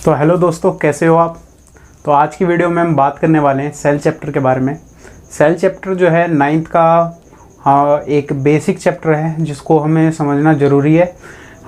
तो हेलो दोस्तों, कैसे हो आप। तो आज की वीडियो में हम बात करने वाले हैं सेल चैप्टर के बारे में। सेल चैप्टर जो है 9th का एक बेसिक चैप्टर है जिसको हमें समझना ज़रूरी है।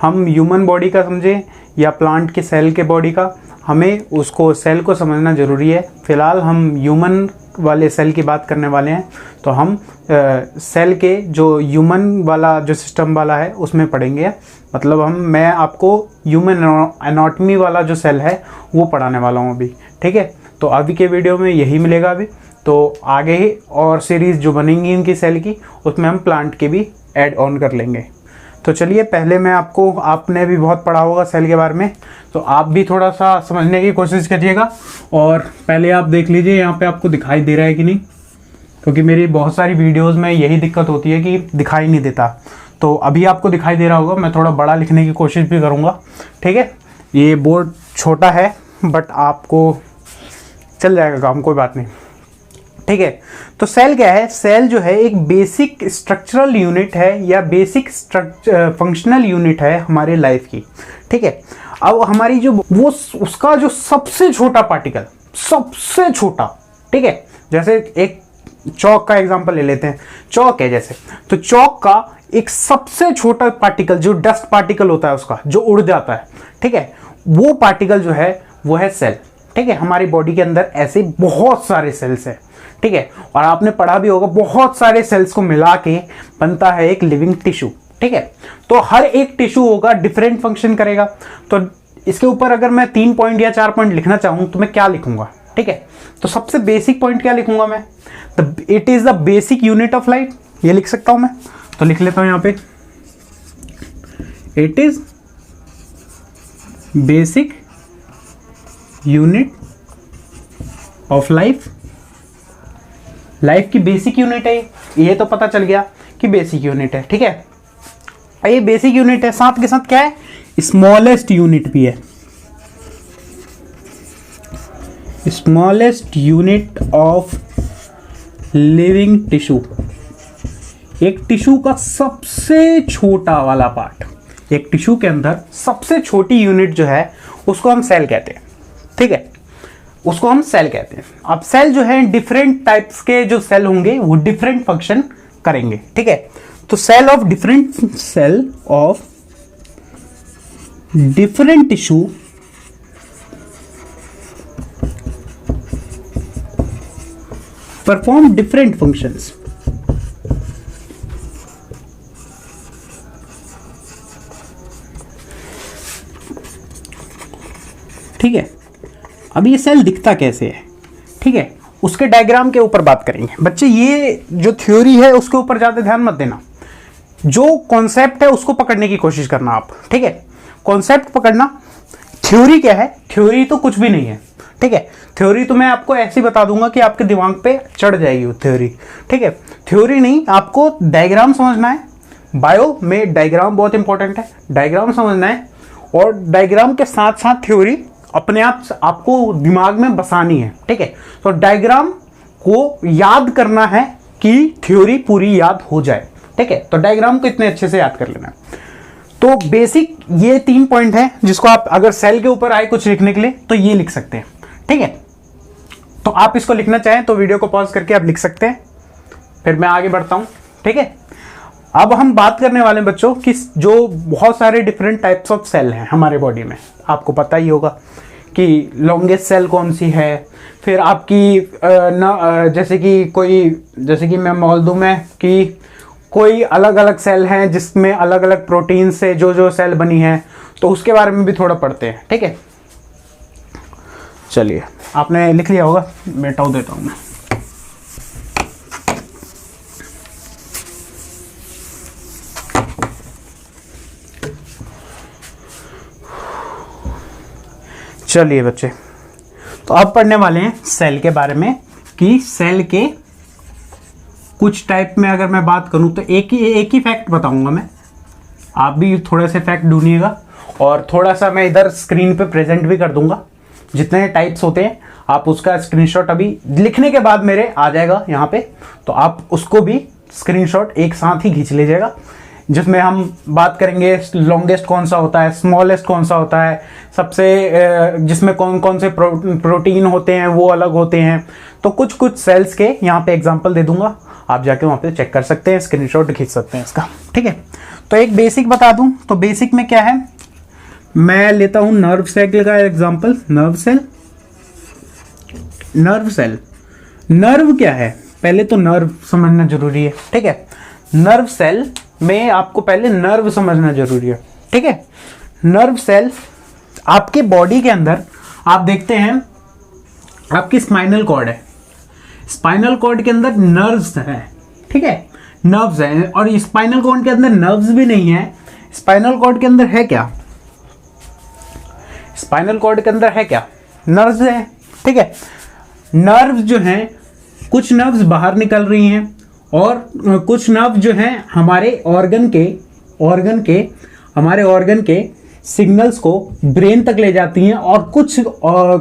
हम ह्यूमन बॉडी का समझें या प्लांट के सेल के बॉडी का, हमें उसको सेल को समझना ज़रूरी है। फ़िलहाल हम ह्यूमन वाले सेल की बात करने वाले हैं, तो हम सेल के जो ह्यूमन वाला जो सिस्टम वाला है उसमें पढ़ेंगे। मतलब मैं आपको ह्यूमन एनाटॉमी वाला जो सेल है वो पढ़ाने वाला हूँ अभी, ठीक है। तो अभी के वीडियो में यही मिलेगा अभी। तो आगे ही और सीरीज़ जो बनेंगी इनकी सेल की, उसमें हम प्लांट के भी ऐड ऑन कर लेंगे। तो चलिए, पहले मैं आपने भी बहुत पढ़ा होगा सेल के बारे में, तो आप भी थोड़ा सा समझने की कोशिश करिएगा। और पहले आप देख लीजिए यहाँ पे आपको दिखाई दे रहा है कि नहीं, क्योंकि मेरी बहुत सारी वीडियोस में यही दिक्कत होती है कि दिखाई नहीं देता। तो अभी आपको दिखाई दे रहा होगा। मैं थोड़ा बड़ा लिखने की कोशिश भी करूँगा, ठीक है। ये बोर्ड छोटा है बट आपको चल जाएगा काम, कोई बात नहीं, ठीक है। तो सेल क्या है? सेल जो है एक बेसिक स्ट्रक्चरल यूनिट है या बेसिक फंक्शनल यूनिट है हमारे लाइफ की, ठीक है। अब हमारी जो वो उसका जो सबसे छोटा पार्टिकल, सबसे छोटा, ठीक है। जैसे एक चौक का एग्जांपल ले लेते हैं। चौक है जैसे, तो चौक का एक सबसे छोटा पार्टिकल जो डस्ट पार्टिकल होता है उसका, जो उड़ जाता है, ठीक है, वो पार्टिकल जो है वो है सेल, ठीक है। हमारी बॉडी के अंदर ऐसे बहुत सारे सेल्स हैं, ठीक है। और आपने पढ़ा भी होगा, बहुत सारे सेल्स को मिला के बनता है एक लिविंग टिश्यू, ठीक है। तो हर एक टिश्यू होगा, डिफरेंट फंक्शन करेगा। तो इसके ऊपर अगर मैं 3 पॉइंट या 4 पॉइंट लिखना चाहूं तो मैं क्या लिखूंगा, ठीक है। तो सबसे बेसिक पॉइंट क्या लिखूंगा मैं? It is the basic unit of life, ये लिख सकता हूं मैं। तो लिख लेता हूं यहां पे, it is basic unit of life. Life की बेसिक यूनिट है ये तो पता चल गया कि बेसिक यूनिट है, ठीक है। ये बेसिक यूनिट है, साथ के साथ क्या है? स्मॉलेस्ट यूनिट भी है। Smallest unit of living tissue, एक टिश्यू का सबसे छोटा वाला पार्ट, एक टिश्यू के अंदर सबसे छोटी यूनिट जो है उसको हम सेल कहते हैं, ठीक है। उसको हम सेल कहते हैं। अब सेल जो है डिफरेंट टाइप्स के जो सेल होंगे वो डिफरेंट फंक्शन करेंगे, ठीक है। तो cell of different tissue perform different functions. ठीक है। अब ये सेल दिखता कैसे है, ठीक है, उसके डायग्राम के ऊपर बात करेंगे। बच्चे ये जो थ्योरी है उसके ऊपर ज़्यादा ध्यान मत देना, जो कॉन्सेप्ट है उसको पकड़ने की कोशिश करना आप, ठीक है। कॉन्सेप्ट पकड़ना। थ्योरी क्या है? थ्योरी तो कुछ भी नहीं है, ठीक है। थ्योरी तो मैं आपको ऐसे ही बता दूंगा कि आपके दिमाग पे चढ़ जाएगी वो थ्योरी, ठीक है। थ्योरी नहीं, आपको डायग्राम समझना है। बायो में डायग्राम बहुत इंपॉर्टेंट है, डायग्राम समझना है। और डायग्राम के साथ साथ थ्योरी अपने आप आपको दिमाग में बसानी है, ठीक है। तो डायग्राम को याद करना है कि थ्योरी पूरी याद हो जाए, ठीक है। तो डायग्राम को इतने अच्छे से याद कर लेना है। तो बेसिक ये 3 पॉइंट है जिसको आप अगर सेल के ऊपर आए कुछ लिखने के लिए तो ये लिख सकते हैं, ठीक है। तो आप इसको लिखना चाहें तो वीडियो को पॉज करके आप लिख सकते हैं, फिर मैं आगे बढ़ता हूं, ठीक है। अब हम बात करने वाले हैं बच्चों कि जो बहुत सारे डिफरेंट टाइप्स ऑफ सेल हैं हमारे बॉडी में। आपको पता ही होगा कि लॉन्गेस्ट सेल कौन सी है, फिर आपकी जैसे कि मैं बोल दूं मैं कि कोई अलग अलग सेल हैं जिसमें अलग अलग प्रोटीन से जो सेल बनी है, तो उसके बारे में भी थोड़ा पढ़ते हैं, ठीक है। चलिए, आपने लिख लिया होगा, मिटा देता हूं मैं। चलिए बच्चे, तो अब पढ़ने वाले हैं सेल के बारे में कि सेल के कुछ टाइप में अगर मैं बात करूं तो एक ही फैक्ट बताऊंगा मैं, आप भी थोड़े से फैक्ट ढूंढिएगा। और थोड़ा सा मैं इधर स्क्रीन पे प्रेजेंट भी कर दूंगा, जितने टाइप्स होते हैं आप उसका स्क्रीनशॉट अभी लिखने के बाद मेरे आ जाएगा यहाँ पे, तो आप उसको भी स्क्रीनशॉट एक साथ ही खींच लीजिएगा। जिसमें हम बात करेंगे लॉन्गेस्ट कौन सा होता है, स्मॉलेस्ट कौन सा होता है, सबसे जिसमें कौन कौन से प्रोटीन होते हैं वो अलग होते हैं। तो कुछ कुछ सेल्स के यहाँ पे एग्जांपल दे दूंगा, आप जाके वहाँ पे चेक कर सकते हैं, स्क्रीनशॉट खींच सकते हैं इसका, ठीक है। तो एक बेसिक बता दूं, तो बेसिक में क्या है, मैं लेता हूं नर्व सेल का example. Nerve cell, nerve cell, nerve क्या है, पहले तो नर्व समझना जरूरी है, ठीक है। नर्व सेल में आपको पहले नर्व समझना जरूरी है, ठीक है। नर्व सेल आपके बॉडी के अंदर आप देखते हैं, आपकी स्पाइनल कॉर्ड है, स्पाइनल कॉर्ड के अंदर नर्व्स है, ठीक है, नर्व्स है। और स्पाइनल कॉर्ड के अंदर नर्व्स भी नहीं है, स्पाइनल कॉर्ड के अंदर है क्या, स्पाइनल कॉर्ड के अंदर है क्या, नर्व्स है, ठीक है। नर्व्स जो हैं, कुछ नर्व्स बाहर निकल रही हैं और कुछ नर्व जो हैं हमारे ऑर्गन के हमारे ऑर्गन के सिग्नल्स को ब्रेन तक ले जाती हैं, और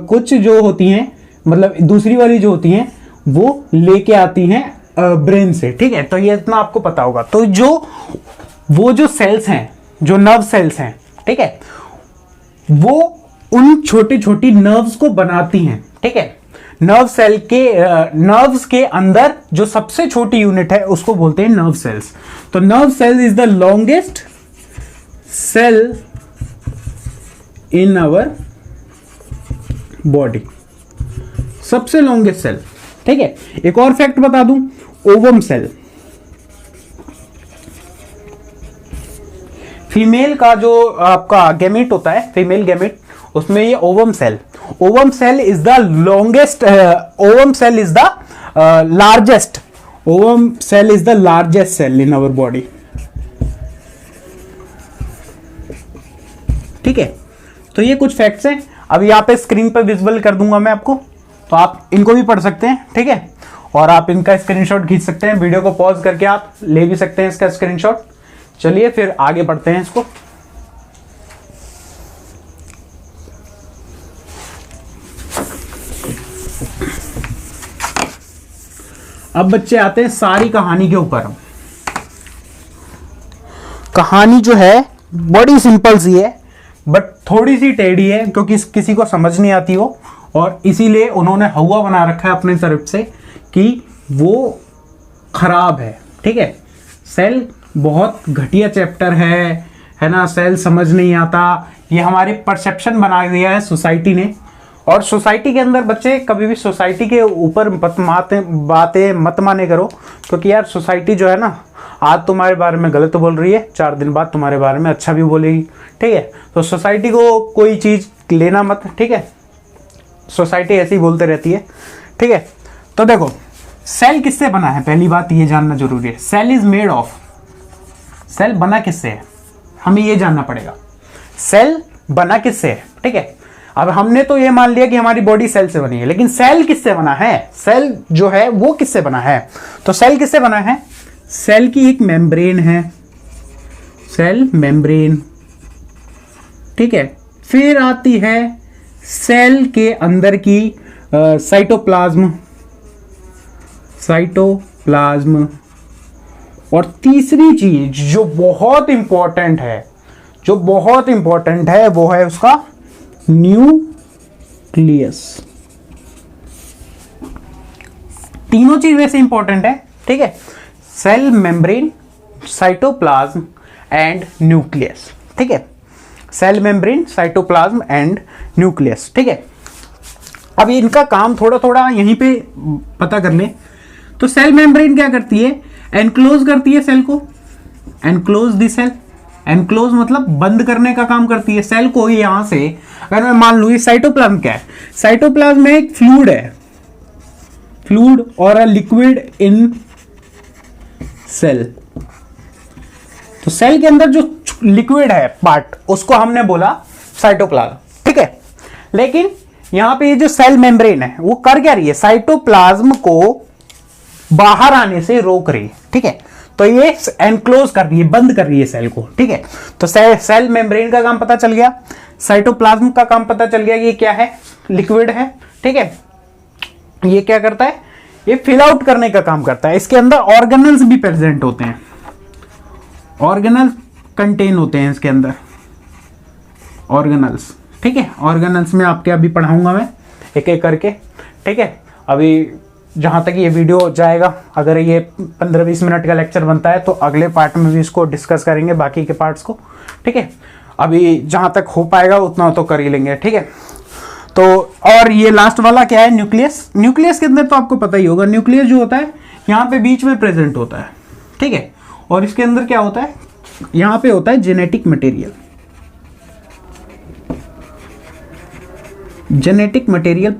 कुछ जो होती हैं, मतलब दूसरी वाली जो होती हैं वो लेके आती हैं ब्रेन से, ठीक है। तो ये इतना आपको पता होगा। तो वो जो सेल्स हैं, जो नर्व सेल्स हैं, ठीक है, वो उन छोटी छोटी नर्व्स को बनाती हैं, ठीक है। नर्व सेल के नर्व्स के अंदर जो सबसे छोटी यूनिट है उसको बोलते हैं नर्व सेल्स। तो nerve cell is the longest cell in our body, सबसे लॉन्गेस्ट सेल, ठीक है। एक और फैक्ट बता दूं, ओवम सेल, फीमेल का जो आपका गैमेट होता है, फीमेल गैमेट, उसमें ये ovum cell is the longest, ovum cell is the largest, ovum cell is the largest cell in our body, ठीक है। तो ये कुछ फैक्ट्स हैं, अब यहाँ पे स्क्रीन पे विजुअल कर दूंगा मैं आपको, तो आप इनको भी पढ़ सकते हैं, ठीक है। और आप इनका स्क्रीनशॉट खींच सकते हैं, वीडियो को पॉज करके आप ले भी सकते हैं इसका स्क्रीनशॉट। चलिए फिर आगे बढ़ते हैं इसको। अब बच्चे आते हैं सारी कहानी के ऊपर। कहानी जो है बड़ी सिंपल सी है, बट थोड़ी सी टेढ़ी है, क्योंकि किसी को समझ नहीं आती हो, और इसीलिए उन्होंने हवा बना रखा है अपनी तरफ से कि वो खराब है, ठीक है। सेल बहुत घटिया चैप्टर है ना, सेल समझ नहीं आता, ये हमारी परसेप्शन बना दिया है सोसाइटी ने। और सोसाइटी के अंदर बच्चे कभी भी सोसाइटी के ऊपर बातें मत माने करो, क्योंकि यार सोसाइटी जो है ना, आज तुम्हारे बारे में गलत बोल रही है, 4 दिन बाद तुम्हारे बारे में अच्छा भी बोलेगी, ठीक है। तो सोसाइटी को कोई चीज़ लेना मत, ठीक है, सोसाइटी ऐसी ही बोलते रहती है, ठीक है। तो देखो, सेल किससे बना है, पहली बात ये जानना जरूरी है। Cell is made of, cell बना किससे है, हमें ये जानना पड़ेगा, सेल बना किससे है, ठीक है। अब हमने तो ये मान लिया कि हमारी बॉडी सेल से बनी है, लेकिन सेल किससे बना है, सेल जो है वो किससे बना है। तो सेल किससे बना है, सेल की एक मेम्ब्रेन है, सेल मेम्ब्रेन, ठीक है। फिर आती है सेल के अंदर की साइटोप्लाज्म, और तीसरी चीज जो बहुत इंपॉर्टेंट है, वो है उसका न्यूक्लियस। तीनों चीज वैसे इंपॉर्टेंट है, ठीक है, cell membrane, cytoplasm and nucleus, ठीक है। Cell membrane, cytoplasm and nucleus, ठीक है। अब इनका काम थोड़ा थोड़ा यहीं पे पता कर लें। तो सेल मेम्ब्रेन क्या करती है, एनक्लोज करती है सेल को, एनक्लोज दी सेल, एनक्लोज मतलब बंद करने का काम करती है सेल को। यहां से अगर मैं मान लूं, साइटोप्लाज्म क्या है, साइटोप्लाज्म में एक फ्लूइड है, फ्लूइड और अ लिक्विड इन सेल। तो सेल के अंदर जो लिक्विड है पार्ट, उसको हमने बोला साइटोप्लाज्म, ठीक है। लेकिन यहां पे ये जो सेल मेम्ब्रेन है वो कर क्या रही है, साइटोप्लाज्म को बाहर आने से रोक रही है, ठीक है। तो ये एनक्लोज कर रही है, बंद कर रही है सेल को, ठीक है। तो सेल मेम्ब्रेन का काम पता चल गया, साइटोप्लाज्म का काम पता चल गया, ये क्या है, लिक्विड है, ठीक है। ये क्या करता है, ये फिल आउट करने का काम करता है। इसके अंदर ऑर्गेनल्स भी प्रेजेंट होते हैं, ऑर्गेनल कंटेन होते हैं इसके अंदर, ऑर्गेनल्स, ठीक है। ऑर्गेनल्स में आपके अभी पढ़ाऊंगा मैं एक एक करके, ठीक है। अभी जहाँ तक ये वीडियो जाएगा, अगर ये 15-20 मिनट का लेक्चर बनता है तो अगले पार्ट में भी इसको डिस्कस करेंगे, बाकी के पार्ट्स को, ठीक है। अभी जहाँ तक हो पाएगा उतना तो कर ही लेंगे, ठीक है। तो और ये लास्ट वाला क्या है, न्यूक्लियस। न्यूक्लियस के अंदर तो आपको पता ही होगा, न्यूक्लियस जो होता है यहाँ पे बीच में प्रेजेंट होता है, ठीक है। और इसके अंदर क्या होता है, यहाँ पे होता है genetic material, genetic material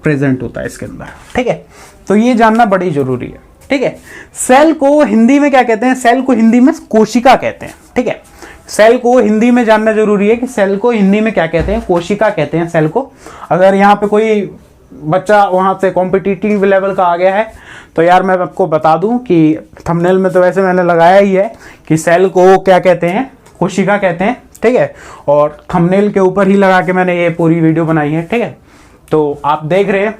present होता है इसके अंदर, ठीक है। तो ये जानना बड़ी जरूरी है, ठीक है। सेल को हिंदी में क्या कहते हैं, सेल को हिंदी में कोशिका कहते हैं, ठीक है। सेल को हिंदी में जानना जरूरी है कि सेल को हिंदी में क्या कहते हैं, कोशिका कहते हैं सेल को। अगर यहाँ पे कोई बच्चा वहाँ से कॉम्पिटिटिव लेवल का आ गया है तो यार मैं आपको बता दूं कि थंबनेल में तो वैसे मैंने लगाया ही है कि सेल को क्या कहते हैं, कोशिका कहते हैं, ठीक है। और थंबनेल के ऊपर ही लगा के मैंने ये पूरी वीडियो बनाई है, ठीक है। तो आप देख रहे हैं,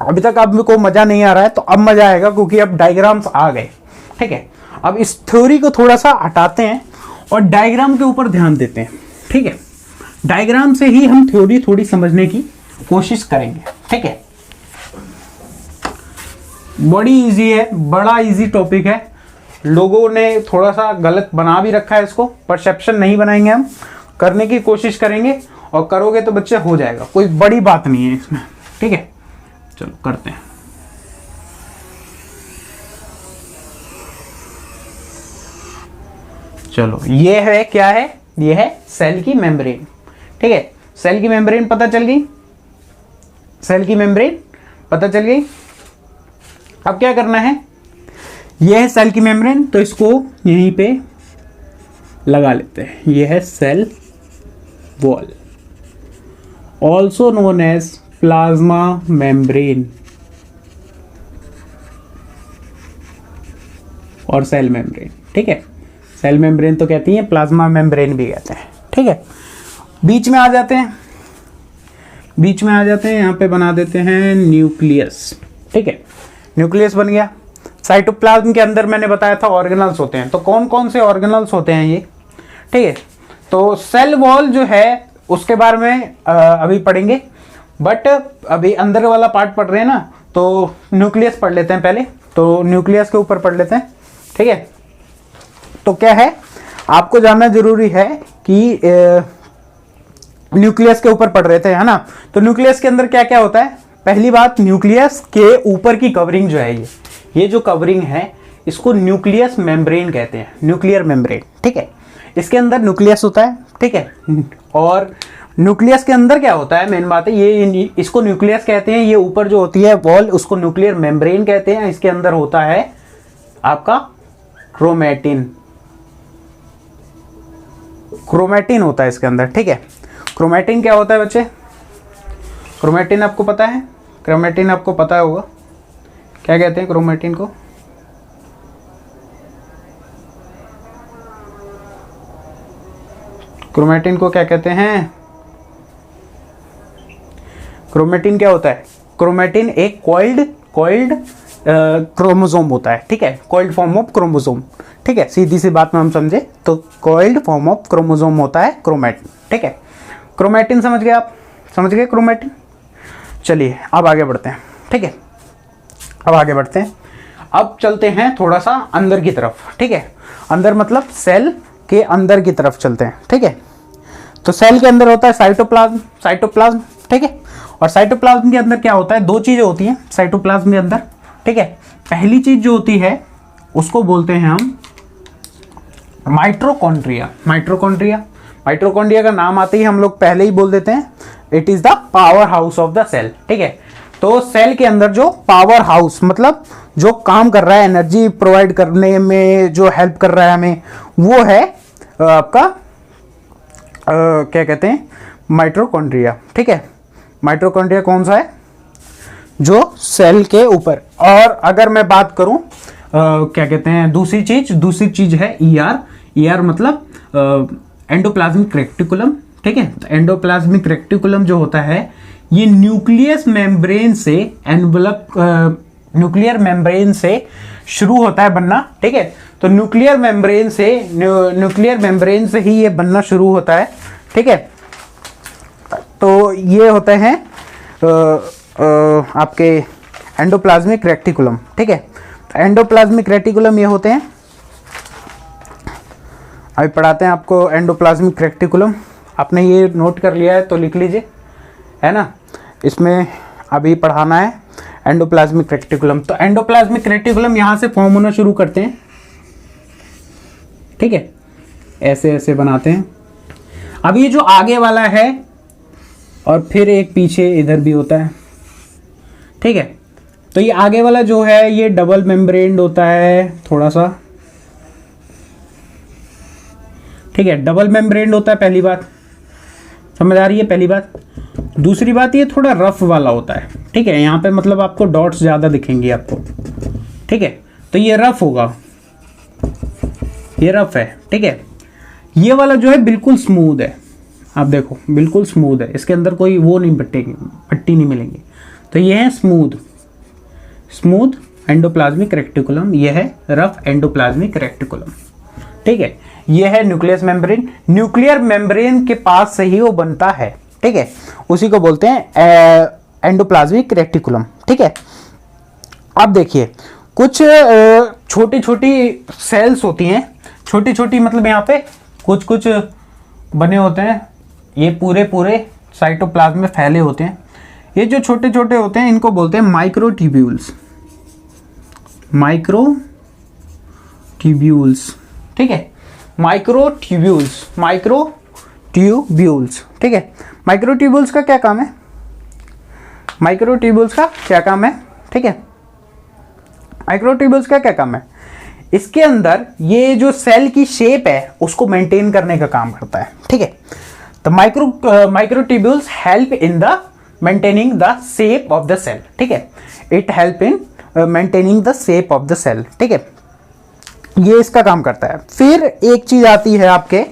अभी तक आपको मजा नहीं आ रहा है तो अब मजा आएगा क्योंकि अब डायग्राम्स आ गए, ठीक है। अब इस थ्योरी को थोड़ा सा हटाते हैं और डायग्राम के ऊपर ध्यान देते हैं, ठीक है। डायग्राम से ही हम थ्योरी थोड़ी समझने की कोशिश करेंगे, ठीक है। बड़ी इजी है, बड़ा इजी टॉपिक है। लोगों ने थोड़ा सा गलत बना भी रखा है इसको, परसेप्शन नहीं बनाएंगे हम, करने की कोशिश करेंगे और करोगे तो बच्चे हो जाएगा, कोई बड़ी बात नहीं है इसमें, ठीक है। चलो करते हैं। चलो ये है, क्या है, ये है सेल की मेम्ब्रेन, ठीक है। सेल की मेम्ब्रेन पता चल गई, सेल की मेम्ब्रेन पता चल गई। अब क्या करना है, ये है सेल की मेम्ब्रेन, तो इसको यहीं पे लगा लेते हैं। ये है cell wall, also known as plasma membrane और सेल मेम्ब्रेन, ठीक है। सेल मेम्ब्रेन तो कहती है, प्लाज्मा मेम्ब्रेन भी कहते हैं, ठीक है। बीच में आ जाते हैं, बीच में आ जाते हैं, यहाँ पे बना देते हैं न्यूक्लियस, ठीक है। न्यूक्लियस बन गया। साइटोप्लाज्म के अंदर मैंने बताया था ऑर्गेनल्स होते हैं, तो कौन कौन से ऑर्गेनल्स होते हैं ये, ठीक है। तो सेल वॉल जो है उसके बारे में अभी पढ़ेंगे, बट अभी अंदर वाला पार्ट पढ़ रहे हैं ना, तो न्यूक्लियस पढ़ लेते हैं पहले। तो न्यूक्लियस के ऊपर पढ़ लेते हैं, ठीक है। तो क्या है, आपको जानना जरूरी है कि न्यूक्लियस के ऊपर पढ़ रहे थे, है ना। तो न्यूक्लियस के अंदर क्या क्या होता है, पहली बात, न्यूक्लियस के ऊपर की कवरिंग जो है, ये जो कवरिंग है इसको न्यूक्लियस मेम्ब्रेन कहते हैं, न्यूक्लियर मेम्ब्रेन, ठीक है। इसके अंदर न्यूक्लियस होता है, ठीक है। और न्यूक्लियस के अंदर क्या होता है, मेन बात है ये, इसको न्यूक्लियस कहते हैं। ये ऊपर जो होती है वॉल, उसको न्यूक्लियर मेम्ब्रेन कहते हैं। इसके अंदर होता है आपका क्रोमैटिन, क्रोमैटिन होता है इसके अंदर, ठीक है। क्रोमैटिन क्या होता है बच्चे, क्रोमैटिन आपको पता है, क्रोमैटिन आपको पता होगा, क्या कहते हैं क्रोमैटिन को, क्रोमैटिन को क्या कहते हैं, क्रोमैटिन क्या होता है, क्रोमैटिन एक कॉइल्ड क्रोमोसोम होता है, ठीक है। कॉइल्ड फॉर्म ऑफ क्रोमोसोम, ठीक है। सीधी सी बात में हम समझे तो कॉइल्ड फॉर्म ऑफ क्रोमोसोम होता है क्रोमैटिन, ठीक है। क्रोमैटिन समझ गए आप, समझ गए क्रोमैटिन। चलिए अब आगे बढ़ते हैं, ठीक है। अब आगे बढ़ते हैं, अब चलते हैं थोड़ा सा अंदर की तरफ, ठीक है। अंदर मतलब सेल के अंदर की तरफ चलते हैं, ठीक है। तो सेल के अंदर होता है साइटोप्लाज्म, साइटोप्लाज्म, ठीक है। और साइटोप्लाज्म के अंदर क्या होता है, दो चीजें होती हैं साइटोप्लाज्म के अंदर, ठीक है। पहली चीज जो होती है उसको बोलते हैं हम माइटोकॉन्ड्रिया, माइटोकॉन्ड्रिया। माइटोकॉन्ड्रिया का नाम आते ही हम लोग पहले ही बोल देते हैं, it is the power house of the cell, ठीक है। तो सेल के अंदर जो पावर हाउस, मतलब जो काम कर रहा है, एनर्जी प्रोवाइड करने में जो हेल्प कर रहा है हमें, वो है आपका क्या कहते हैं, माइटोकॉन्ड्रिया, ठीक है। माइटोकॉन्ड्रिया कौन सा है, जो सेल के ऊपर। और अगर मैं बात करूं क्या कहते हैं, दूसरी चीज है ईआर। ईआर मतलब एंडोप्लाज्मिक रेक्टिकुलम, ठीक है। एंडोप्लाज्मिक रेक्टिकुलम जो होता है ये न्यूक्लियस मेम्ब्रेन से एनवलप न्यूक्लियर मेम्ब्रेन से शुरू होता है बनना, ठीक है। तो न्यूक्लियर मेम्ब्रेन से ही ये बनना शुरू होता है, ठीक है। तो ये होते हैं आपके एंडोप्लाज्मिक रेटिकुलम, ठीक है। तो एंडोप्लाज्मिक रेटिकुलम ये होते हैं, अभी पढ़ाते हैं आपको एंडोप्लाज्मिक रेटिकुलम। आपने ये नोट कर लिया है तो लिख लीजिए, है ना। इसमें अभी पढ़ाना है एंडोप्लाज्मिक रेटिकुलम। तो एंडोप्लाज्मिक रेटिकुलम यहाँ से फॉर्म होना शुरू करते हैं, ठीक है, ऐसे ऐसे बनाते हैं। अब ये जो आगे वाला है और फिर एक पीछे इधर भी होता है, ठीक है। तो ये आगे वाला जो है ये डबल मेम्ब्रेन्ड होता है थोड़ा सा, ठीक है, डबल मेम्ब्रेन्ड होता है। पहली बात समझ आ रही है, पहली बात। दूसरी बात ये थोड़ा रफ वाला होता है, ठीक है। यहाँ पे मतलब आपको डॉट्स ज़्यादा दिखेंगी आपको, ठीक है। तो ये रफ होगा, ये रफ है, ठीक है। ये वाला जो है बिल्कुल स्मूथ है, आप देखो बिल्कुल स्मूथ है, इसके अंदर कोई वो नहीं पट्टी नहीं मिलेंगी। तो ये है स्मूथ एंडोप्लाज्मिक रेटिकुलम, ये है रफ एंडोप्लाज्मिक रेटिकुलम, ठीक है। ये है न्यूक्लियस मेम्ब्रेन। न्यूक्लियर मेम्ब्रेन के पास से ही वो बनता है, ठीक है, उसी को बोलते हैं एंडोप्लाज्मिक रेटिकुलम, ठीक है। अब देखिए कुछ छोटी छोटी सेल्स होती हैं, छोटी छोटी मतलब यहाँ पे कुछ कुछ बने होते हैं, ये पूरे साइटोप्लाज्म में फैले होते हैं। ये जो छोटे छोटे होते हैं इनको बोलते हैं माइक्रोट्यूब्यूल्स, ठीक है, माइक्रोट्यूब्यूल्स, ठीक है। माइक्रोट्यूब्यूल्स का क्या काम है, ठीक है। माइक्रोट्यूब्यूल्स का क्या काम है, इसके अंदर ये जो सेल की शेप है उसको मेंटेन करने का काम करता है, ठीक है। तो microtubules help in the maintaining the shape of the cell, ठीक है। It help in maintaining the shape of the cell, ठीक है। ये इसका काम करता है। फिर एक चीज आती है आपके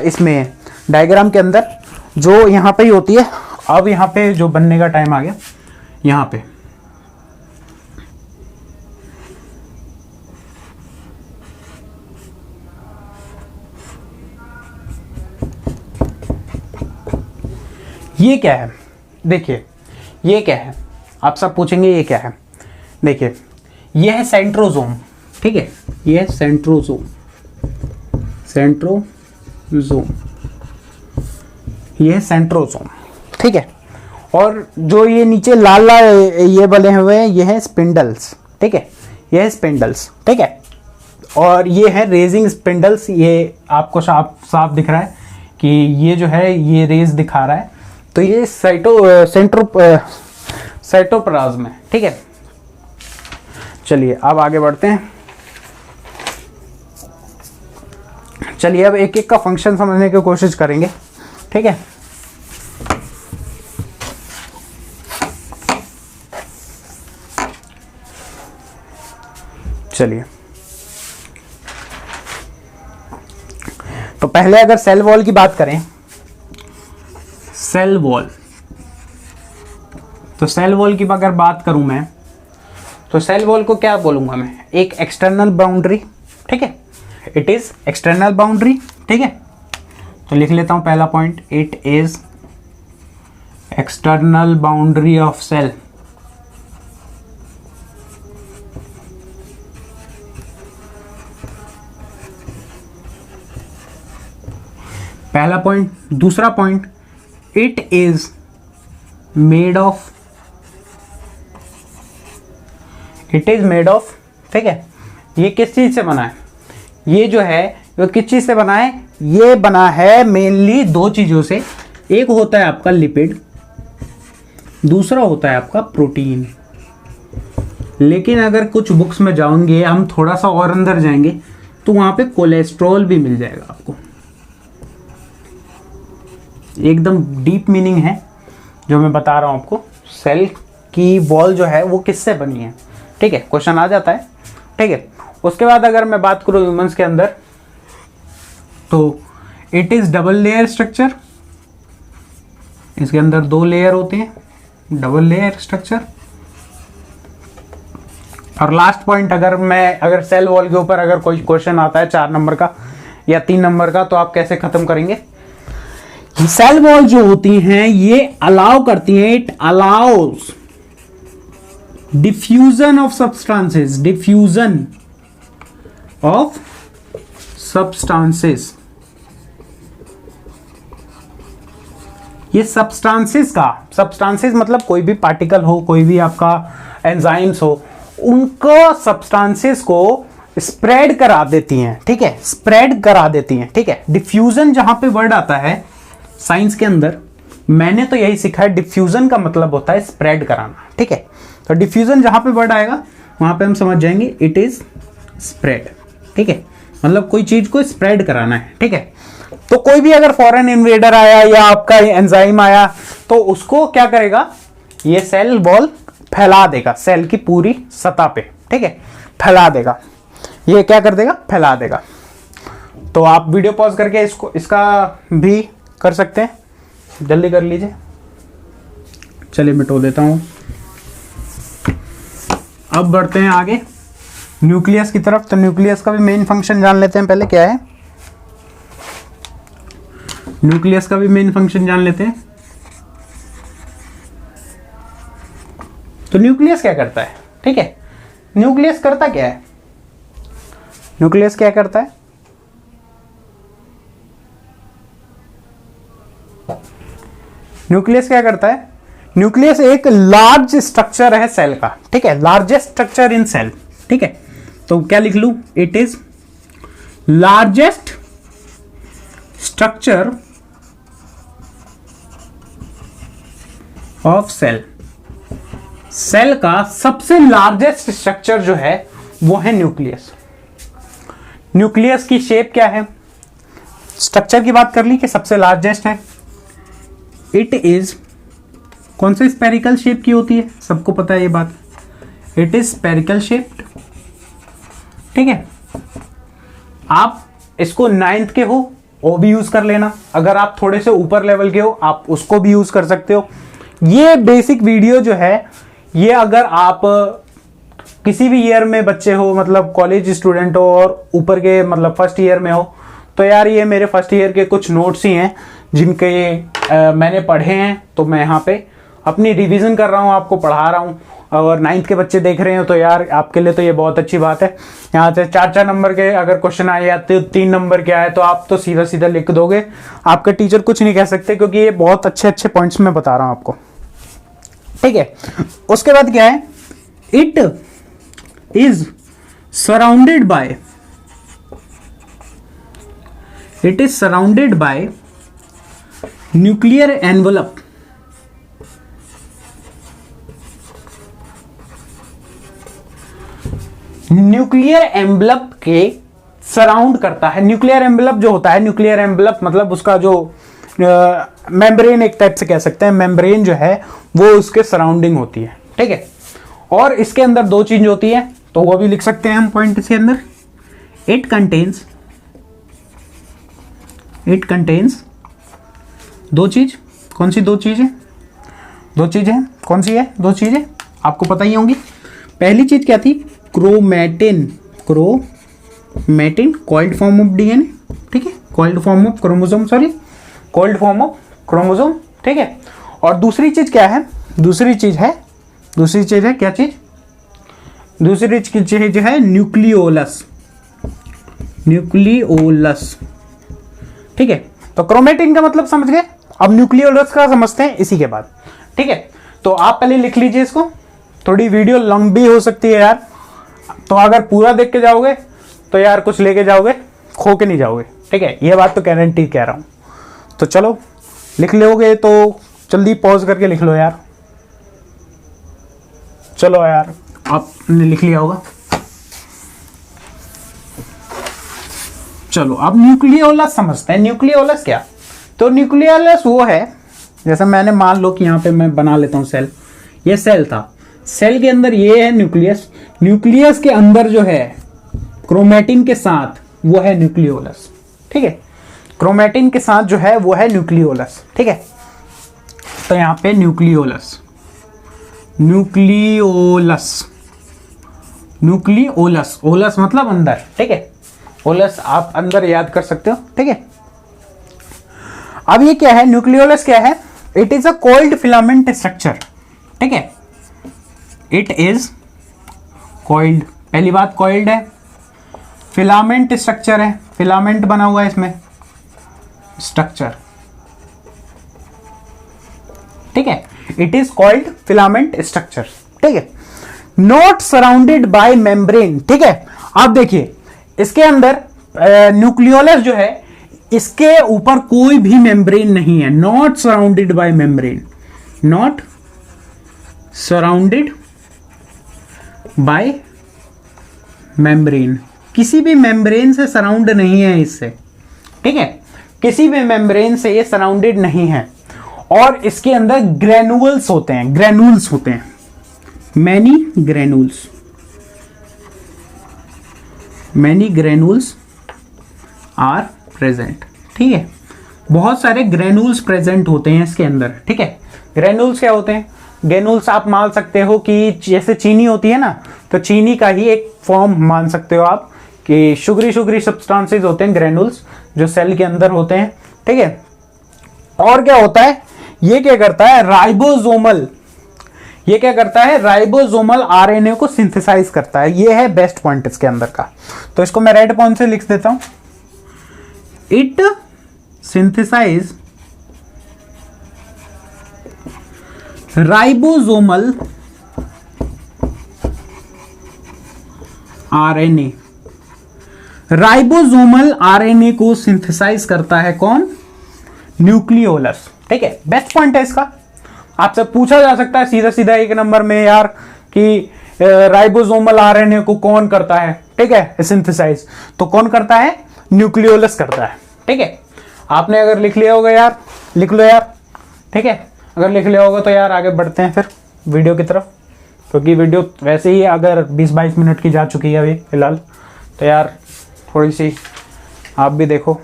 इसमें डायग्राम के अंदर, जो यहाँ पे ही होती है। अब यहाँ पे जो बनने का टाइम आ गया, यहाँ पे ये क्या है, देखिए ये क्या है, आप सब पूछेंगे ये क्या है। देखिए ये है सेंट्रोजोम, ठीक है, ये है सेंट्रोजोम, ये है सेंट्रोजोम, ठीक है। और जो ये नीचे लाल लाल ये बने हुए हैं ये है स्पिंडल्स, ठीक है, ये है स्पिंडल्स, ठीक है। और ये है रेजिंग स्पिंडल्स, ये आपको साफ दिख रहा है कि ये जो है ये रेज दिखा रहा है। तो ये साइटोप्लाज्म है, ठीक है। चलिए अब आगे बढ़ते हैं। चलिए अब एक एक का फंक्शन समझने की कोशिश करेंगे, ठीक है। चलिए तो पहले अगर सेल वॉल की बात करें, सेल वॉल, तो सेल वॉल की अगर बात करूं मैं, तो सेल वॉल को क्या बोलूंगा मैं, एक एक्सटर्नल बाउंड्री, ठीक है, इट इज एक्सटर्नल बाउंड्री, ठीक है। तो लिख लेता हूं पहला point, it is external boundary of cell. पहला पॉइंट। दूसरा point, it is made of, ठीक है। ये किस चीज से बना है, ये जो है वो किस चीज से बना है, ये बना है मेनली दो चीजों से। एक होता है आपका लिपिड, दूसरा होता है आपका प्रोटीन। लेकिन अगर कुछ बुक्स में जाओगे, हम थोड़ा सा और अंदर जाएंगे तो वहां पे कोलेस्ट्रॉल भी मिल जाएगा आपको। एकदम डीप मीनिंग है जो मैं बता रहा हूं आपको। सेल की वॉल जो है वो किससे बनी है, ठीक है, क्वेश्चन आ जाता है, ठीक है। उसके बाद अगर मैं बात करूं ह्यूमंस के अंदर, तो it is double layer structure. इसके अंदर दो लेयर होते हैं, डबल लेयर स्ट्रक्चर। और लास्ट पॉइंट, अगर सेल वॉल के ऊपर अगर कोई क्वेश्चन आता है 4 नंबर का या 3 नंबर का, तो आप कैसे खत्म करेंगे? सेल वॉल जो होती हैं ये अलाउ करती हैं, it allows diffusion of substances, diffusion of substances. ये सब्सटेंसेस मतलब कोई भी पार्टिकल हो, कोई भी आपका एंजाइम्स हो, उनको सब्सटेंसेस को स्प्रेड करा देती हैं, ठीक है, स्प्रेड करा देती हैं, ठीक है। डिफ्यूजन जहां पे वर्ड आता है साइंस के अंदर, मैंने तो यही सीखा है, डिफ्यूजन का मतलब होता है स्प्रेड कराना, ठीक है। तो डिफ्यूजन जहां पे वर्ड आएगा वहां पे हम समझ जाएंगे इट इज स्प्रेड, ठीक है, मतलब कोई चीज को स्प्रेड कराना है, ठीक है। तो कोई भी अगर फॉरेन इन्वेडर आया या आपका एंजाइम आया तो उसको क्या करेगा, ये सेल वॉल फैला देगा, सेल की पूरी सतह पे, ठीक है, फैला देगा। ये क्या कर देगा, फैला देगा। तो आप वीडियो पॉज करके इसका भी कर सकते हैं, जल्दी कर लीजिए। चलिए मिटो देता हूं। अब बढ़ते हैं आगे न्यूक्लियस की तरफ। तो न्यूक्लियस का भी मेन फंक्शन जान लेते हैं पहले, क्या है न्यूक्लियस का भी मेन फंक्शन जान लेते हैं। तो न्यूक्लियस क्या करता है, ठीक है, न्यूक्लियस करता क्या है, न्यूक्लियस क्या करता है, न्यूक्लियस क्या करता है, न्यूक्लियस एक लार्ज स्ट्रक्चर है सेल का, ठीक है, लार्जेस्ट स्ट्रक्चर इन सेल, ठीक है। तो क्या लिख लूं, it is largest structure of cell. Cell का सबसे लार्जेस्ट स्ट्रक्चर जो है वो है न्यूक्लियस। न्यूक्लियस की शेप क्या है, स्ट्रक्चर की बात कर ली कि सबसे लार्जेस्ट है। इट इज कौन से स्पेरिकल शेप की होती है, सबको पता है ये बात, इट इज स्पेरिकल शेप्ड, ठीक है। आप इसको 9th के हो वो भी यूज कर लेना, अगर आप थोड़े से ऊपर लेवल के हो आप उसको भी यूज कर सकते हो। ये बेसिक वीडियो जो है ये अगर आप किसी भी ईयर में बच्चे हो, मतलब कॉलेज स्टूडेंट हो और ऊपर के मतलब फर्स्ट ईयर में हो, तो यार ये मेरे फर्स्ट ईयर के कुछ नोट्स ही हैं जिनके मैंने पढ़े हैं, तो मैं यहाँ पे अपनी रिवीजन कर रहा हूँ, आपको पढ़ा रहा हूँ। और 9th के बच्चे देख रहे हो तो यार आपके लिए तो ये बहुत अच्छी बात है। यहाँ से 4-4 नंबर के अगर क्वेश्चन आए या 3 नंबर के आए तो आप तो सीधा सीधा लिख दोगे, आपके टीचर कुछ नहीं कह सकते, क्योंकि ये बहुत अच्छे अच्छे पॉइंट्स मैं बता रहा हूँ आपको, ठीक है। उसके बाद क्या है, it is surrounded by, it is surrounded by nuclear envelope. Nuclear envelope के सराउंड करता है। न्यूक्लियर एनवलप जो होता है, न्यूक्लियर एनवलप मतलब उसका जो मेम्ब्रेन एक टाइप से कह सकते हैं, मेम्ब्रेन जो है वो उसके सराउंडिंग होती है, ठीक है। और इसके अंदर 2 चीज होती है, तो वो भी लिख सकते हैं हम पॉइंट इसके अंदर। इट कंटेन्स 2 चीज, कौन सी 2 चीजें, 2 चीजें कौन सी है, 2 चीजें आपको पता ही होंगी। पहली चीज क्या थी, chromatin, chromatin coiled form of DNA, ठीक है, coiled form of chromosome, sorry coiled form of chromosome, ठीक है। और दूसरी चीज क्या है, दूसरी चीज है क्या चीज, दूसरी चीज है न्यूक्लियोलस, न्यूक्लियोलस, ठीक है। तो क्रोमैटिन का मतलब समझ गए, अब न्यूक्लियोलस का समझते हैं इसी के बाद, ठीक है। तो आप पहले लिख लीजिए इसको, थोड़ी वीडियो लंबी हो सकती है यार, तो अगर पूरा देख के जाओगे तो यार कुछ लेके जाओगे, खो के नहीं जाओगे, ठीक है, ये बात तो गारंटी कह रहा हूं। तो चलो लिख लोगे तो जल्दी पॉज करके लिख लो यार, चलो यार आपने लिख लिया होगा। चलो अब न्यूक्लियोलस समझते हैं। न्यूक्लियोलस क्या, तो न्यूक्लियोलस वो है, जैसे मैंने मान लो कि यहाँ पे मैं बना लेता हूँ सेल, ये सेल था, सेल के अंदर ये है न्यूक्लियस, न्यूक्लियस के अंदर जो है क्रोमैटिन के साथ वो है न्यूक्लियोलस, ठीक है, क्रोमैटिन के साथ जो है वो है न्यूक्लियोलस, ठीक है। तो यहाँ पे न्यूक्लियोलस, न्यूक्लियोलस, न्यूक्लियोलस, ओलस मतलब अंदर, ठीक है, ओलस आप अंदर याद कर सकते हो, ठीक है। अब ये क्या है, न्यूक्लियोलस क्या है, it is a cold filament structure, ठीक है, इट इज कॉइल्ड, पहली बात कॉइल्ड है, फिलामेंट स्ट्रक्चर है, फिलामेंट बना हुआ है इसमें स्ट्रक्चर, ठीक है, it is called filament structure, ठीक है, नॉट सराउंडेड बाय मेम्ब्रेन, ठीक है। अब देखिए इसके अंदर न्यूक्लियोलस जो है इसके ऊपर कोई भी मेम्ब्रेन नहीं है, not surrounded by membrane, not surrounded by membrane, किसी भी मेम्ब्रेन से सराउंड नहीं है इससे, ठीक है, किसी भी मेम्ब्रेन से ये सराउंडेड नहीं है, और इसके अंदर ग्रेनुअल्स होते हैं, ग्रेनुल्स होते हैं, many granules, many granules are present, ठीक है, बहुत सारे ग्रेनुल्स प्रेजेंट होते हैं इसके अंदर, ठीक है। ग्रेनुल्स क्या होते हैं, ग्रेनुल्स आप मान सकते हो कि जैसे चीनी होती है ना, तो चीनी का ही एक फॉर्म मान सकते हो आप कि शुगरी शुगरी सब्सटेंसेस होते हैं ग्रेनुल्स जो सेल के अंदर होते हैं, ठीक है। और क्या होता है, ये क्या करता है, राइबोसोमल, ये क्या करता है, राइबोसोमल आरएनए को सिंथेसाइज करता है, ये है बेस्ट पॉइंट इसके अंदर का, तो इसको मैं रेड पॉइंट से लिख देता हूं, it synthesize ribosomal RNA, ribosomal RNA को सिंथेसाइज करता है कौन, न्यूक्लियोलस, ठीक है, बेस्ट पॉइंट है इसका। आपसे पूछा जा सकता है सीधा सीधा एक नंबर में यार कि राइबोसोमल आरएनए को कौन करता है, ठीक है, सिंथेसाइज, तो कौन करता है, न्यूक्लियोलस करता है, ठीक है। आपने अगर लिख लिया होगा यार, लिख लो यार, ठीक है, अगर लिख लिया होगा तो यार आगे बढ़ते हैं फिर वीडियो की तरफ, क्योंकि वीडियो वैसे ही अगर 20-22 मिनट की जा चुकी है अभी फिलहाल, तो यार थोड़ी सी आप भी देखो,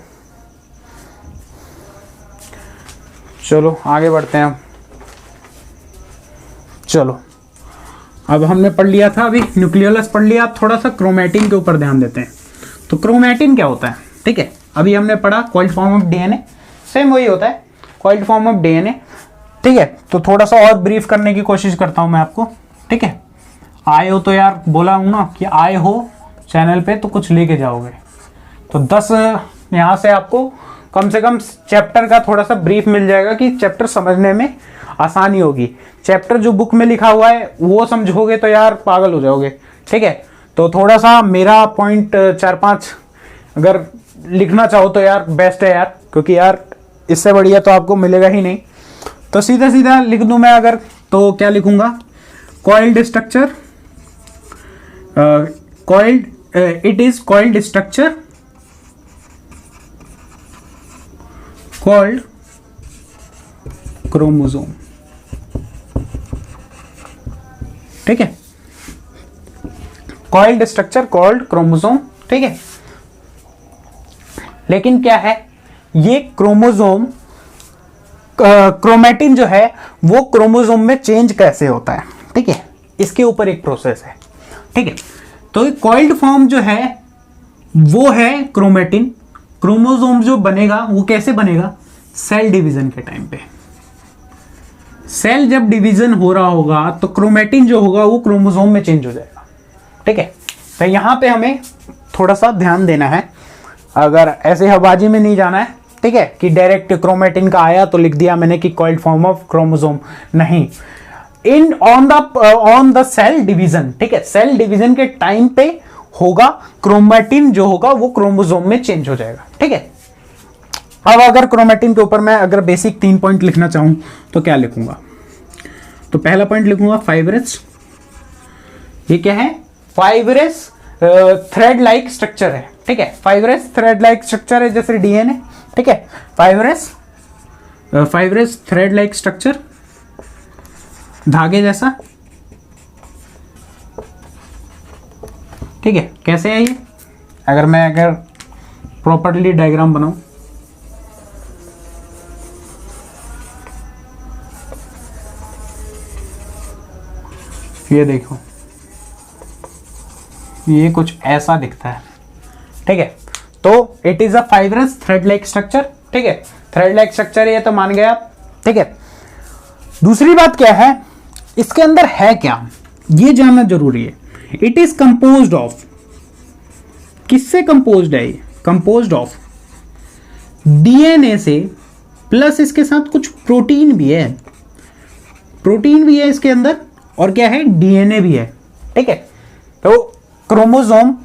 चलो आगे बढ़ते हैं हम। चलो अब हमने पढ़ लिया था, अभी न्यूक्लियोलस पढ़ लिया, अब थोड़ा सा क्रोमैटिन के ऊपर ध्यान देते हैं। तो क्रोमैटिन क्या होता है, ठीक है, अभी हमने पढ़ा coiled form of DNA, same वही होता है, कॉइल्ड फॉर्म ऑफ डीएनए, ठीक है। तो थोड़ा सा और ब्रीफ करने की कोशिश करता हूं मैं आपको, ठीक है। आए हो तो यार बोला हूं ना कि आए हो चैनल पे तो कुछ लेके जाओगे, तो 10 यहाँ से आपको कम से कम चैप्टर का थोड़ा सा ब्रीफ मिल जाएगा कि चैप्टर समझने में आसानी होगी। चैप्टर जो बुक में लिखा हुआ है वो समझोगे तो यार पागल हो जाओगे, ठीक है। तो थोड़ा सा मेरा पॉइंट 4-5 अगर लिखना चाहो तो यार बेस्ट है यार, क्योंकि यार इससे बढ़िया तो आपको मिलेगा ही नहीं। तो सीधा सीधा लिख दूं मैं अगर, तो क्या लिखूंगा, coiled structure, coiled, it is coiled structure called chromosome, ठीक है, कॉइल्ड स्ट्रक्चर कॉल्ड क्रोमोसोम, ठीक है। लेकिन क्या है, ये क्रोमोसोम, क्रोमैटिन जो है वो क्रोमोसोम में चेंज कैसे होता है, ठीक है, इसके ऊपर एक प्रोसेस है, ठीक है। तो कॉइल्ड फॉर्म जो है वो है क्रोमैटिन, क्रोमोसोम जो बनेगा वो कैसे बनेगा, सेल डिवीजन के टाइम पे, सेल जब डिवीजन हो रहा होगा तो क्रोमैटिन जो होगा वो क्रोमोसोम में चेंज हो जाएगा, ठीक है। तो यहां पे हमें थोड़ा सा ध्यान देना है, अगर ऐसे हवाबाजी में नहीं जाना है, ठीक है, कि डायरेक्ट क्रोमैटिन का आया तो लिख दिया मैंने कि कॉइल्ड फॉर्म ऑफ क्रोमोसोम, नहीं, in on the cell division, ठीक है, सेल डिवीजन के टाइम पे होगा, क्रोमैटिन जो होगा वो क्रोमोसोम में चेंज हो जाएगा, ठीक है। अब अगर क्रोमैटिन के ऊपर मैं अगर बेसिक 3 पॉइंट लिखना चाहूं तो क्या लिखूंगा, तो पहला पॉइंट लिखूंगा फाइब्रस, ये क्या है, फाइब्रस थ्रेड लाइक स्ट्रक्चर है, ठीक है, फाइब्रस थ्रेड लाइक स्ट्रक्चर है जैसे डीएनए, ठीक है, फाइब्रस थ्रेड लाइक स्ट्रक्चर, धागे जैसा, ठीक है। कैसे है ये, अगर मैं प्रॉपर्ली डायग्राम बनाऊं, ये देखो, ये कुछ ऐसा दिखता है, ठीक है। तो it is a fibrous thread like structure, ठीक है, थ्रेड लाइक स्ट्रक्चर ये तो मान गए आप, ठीक है। दूसरी बात क्या है, इसके अंदर है क्या, ये जानना जरूरी है। इट इज कंपोज्ड ऑफ, किससे कंपोज्ड है ये, कंपोज्ड ऑफ डीएनए से, प्लस इसके साथ कुछ प्रोटीन भी है, प्रोटीन भी है इसके अंदर, और क्या है, डीएनए भी है, ठीक है। तो क्रोमोसोम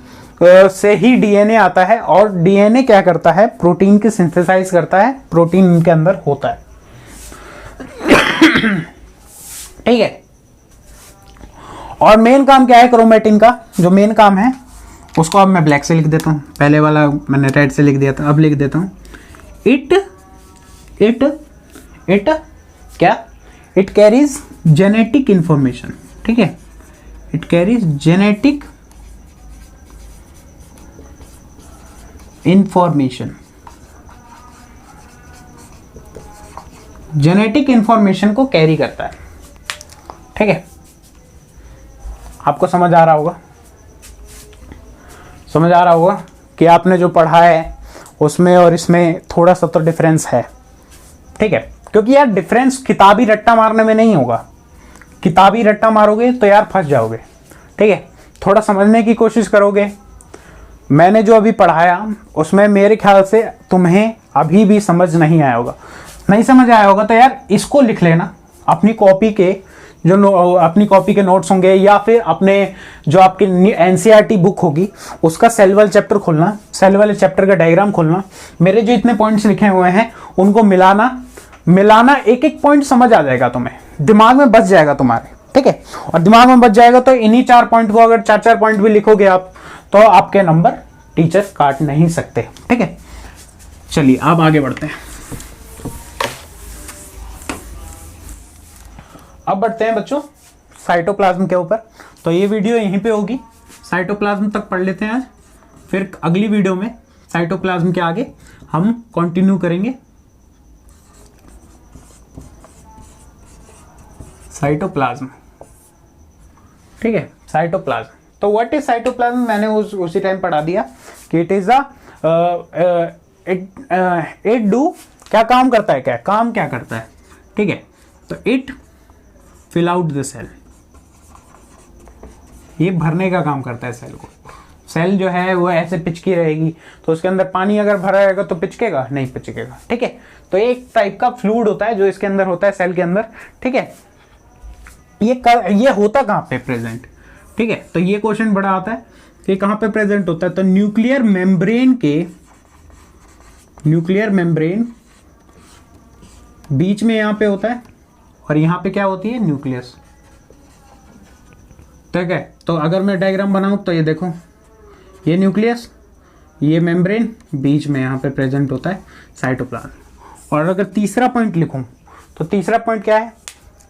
से ही डीएनए आता है, और डीएनए क्या करता है, प्रोटीन की सिंथेसाइज करता है, प्रोटीन इनके अंदर होता है, ठीक है। और मेन काम क्या है क्रोमेटिन का, जो मेन काम है उसको अब मैं ब्लैक से लिख देता हूं, पहले वाला मैंने रेड से लिख दिया था, अब लिख देता हूं। इट क्या, इट कैरीज जेनेटिक इंफॉर्मेशन, ठीक है, it carries genetic information, genetic information को कैरी करता है, ठीक है। आपको समझ आ रहा होगा, समझ आ रहा होगा कि आपने जो पढ़ा है उसमें और इसमें थोड़ा सा तो डिफरेंस है, ठीक है। क्योंकि यार डिफरेंस किताबी रट्टा मारने में नहीं होगा, किताबी रट्टा मारोगे तो यार फंस जाओगे, ठीक है। थोड़ा समझने की कोशिश करोगे, मैंने जो अभी पढ़ाया उसमें मेरे ख्याल से तुम्हें अभी भी समझ नहीं आया होगा, नहीं समझ आया होगा तो यार इसको लिख लेना अपनी कॉपी के, जो अपनी कॉपी के नोट्स होंगे, या फिर अपने जो आपकी एनसीईआरटी बुक होगी उसका सेल वाले चैप्टर खोलना, सेल वाले चैप्टर का डायग्राम खोलना, मेरे जो इतने पॉइंट्स लिखे हुए हैं उनको मिलाना, एक एक पॉइंट समझ आ जाएगा, तुम्हें दिमाग में बच जाएगा तुम्हारे, ठीक है। और दिमाग में बच जाएगा तो इन्हीं 4 पॉइंट को अगर 4-4 पॉइंट भी लिखोगे आप तो आपके नंबर टीचर काट नहीं सकते, ठीक है। चलिए अब आगे बढ़ते हैं, अब बढ़ते हैं बच्चों साइटोप्लाज्म के ऊपर। तो ये वीडियो यहीं पे होगी, साइटोप्लाज्म तक पढ़ लेते हैं आज, फिर अगली वीडियो में साइटोप्लाज्म के आगे हम कंटिन्यू करेंगे। साइटोप्लाज्म, ठीक है, साइटोप्लाज्म। तो व्हाट इज साइटोप्लाज्म, मैंने उसी टाइम पढ़ा दिया कि इट इज इट डू, क्या काम करता है, क्या करता है, ठीक है। तो it fill out the cell, ये भरने का काम करता है सेल को। सेल जो है वो ऐसे पिचकी रहेगी, तो उसके अंदर पानी अगर भरा रहेगा तो पिचकेगा नहीं, पिचकेगा, ठीक है। तो एक टाइप का फ्लूइड होता है जो इसके अंदर होता है सेल के अंदर, ठीक है। ये होता कहाँ पे प्रेजेंट, ठीक है। तो ये क्वेश्चन बड़ा आता है कि कहाँ पे प्रेजेंट होता है, तो न्यूक्लियर मेम्ब्रेन बीच में यहां पे होता है, और यहां पे क्या होती है, न्यूक्लियस, ठीक है। तो अगर मैं डायग्राम बनाऊं तो ये देखो, ये न्यूक्लियस, ये मेम्ब्रेन, बीच में यहां पे प्रेजेंट होता है साइटोप्लाज्म। और अगर तीसरा पॉइंट लिखूं तो तीसरा पॉइंट क्या है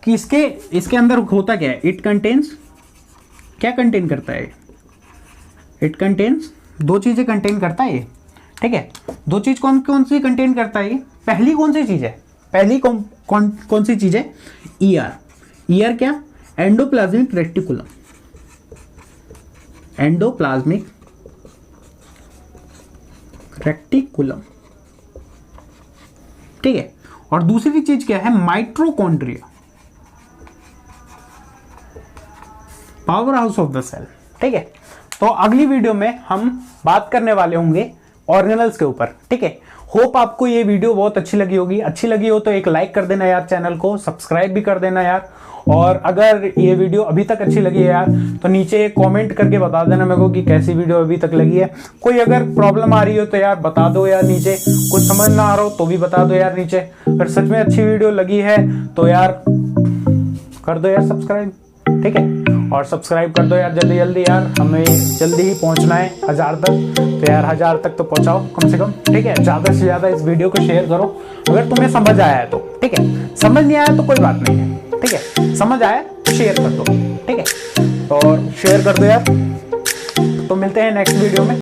कि इसके अंदर होता क्या है, इट कंटेन्स, क्या कंटेन करता है, इट कंटेन्स, 2 चीजें कंटेन करता है ये, ठीक है। 2 चीज कौन सी कंटेन करता है ये, पहली कौन सी चीज है, पहली कौन सी चीज है, ईआर क्या, एंडोप्लाज्मिक रेटिकुलम, एंडोप्लाज्मिक रेटिकुलम, ठीक है। और दूसरी चीज क्या है, mitochondria, power house of the cell, ठीक है। तो अगली वीडियो में हम बात करने वाले होंगे ऑर्गेनल्स के ऊपर, ठीक है। होप आपको ये वीडियो बहुत अच्छी लगी होगी, अच्छी लगी हो तो एक लाइक कर देना यार, चैनल को सब्सक्राइब भी कर देना यार। और अगर ये वीडियो अभी तक अच्छी लगी है यार तो नीचे कमेंट करके बता देना मेरे को कि कैसी वीडियो अभी तक लगी है। कोई अगर प्रॉब्लम आ रही हो तो यार बता दो यार नीचे, कुछ समझ ना आ रहा हो तो भी बता दो यार नीचे। अगर सच में अच्छी वीडियो लगी है तो यार कर दो यार सब्सक्राइब, ठीक है। और सब्सक्राइब कर दो यार जल्दी जल्दी यार, हमें जल्दी ही पहुंचना है 1000 तक, तो यार 1000 तक तो पहुंचाओ कम से कम, ठीक है। ज़्यादा से ज़्यादा इस वीडियो को शेयर करो अगर तुम्हें समझ आया है तो, ठीक है। समझ नहीं आया तो कोई बात नहीं है, ठीक है। समझ आया तो शेयर कर दो, ठीक है। और शेयर कर दो यार। तो मिलते हैं नेक्स्ट वीडियो में।